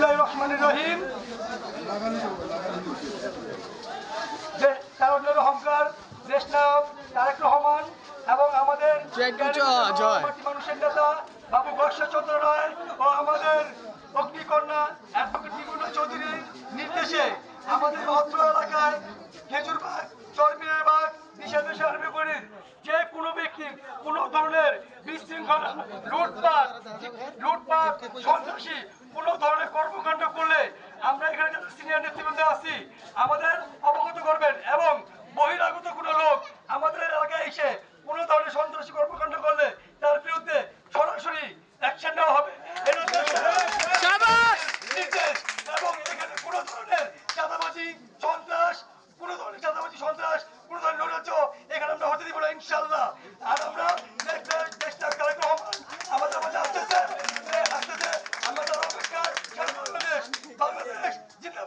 বিসমিল্লাহির রহমানির রহিম। তারুণ্যের অহংকার দেশনায়ক তারেক রহমান এবং আমাদের মানুষের নেতা বাবু বর্ষচন্দ্র রায় ও আমাদের অগ্নিকন্যা অ্যাডভোকেট নিপুণ চৌধুরীর নির্দেশে আমাদের অত্র এলাকায় খেজুরবাগ, চরমিয়াবাগ, নিষেধাজ্ঞা আরোপ করে যে কোনো ব্যক্তি কোনো ধরনের বিশৃঙ্খলা, লুটপাট, সন্ত্রাসী কোনো ধরনের কর্মকাণ্ড করলে আমরা এখানে যারা সিনিয়র নেতৃবৃন্দ আছি আমাদের অবগত করবেন এবং বহিরাগত কোনো লোক আমাদের এলাকায় এসে কোনো ধরনের সন্ত্রাসী কর্মকাণ্ড করলে তার বিরুদ্ধে সরাসরি অ্যাকশন নেওয়া হবে। এবং এখানে কোনো ধরনের চাঁদাবাজি, সন্ত্রাস, কোনো ধরনের নৈরাজ্য এখানে আমরা হতে দিব না ইনশাল্লাহ। আর আমরা দেশটা তারেক রহমান আমাদের মাঝে আসতেছে আমরা তার অপেক্ষায় বাংলাদেশ জিন্দাবাদ।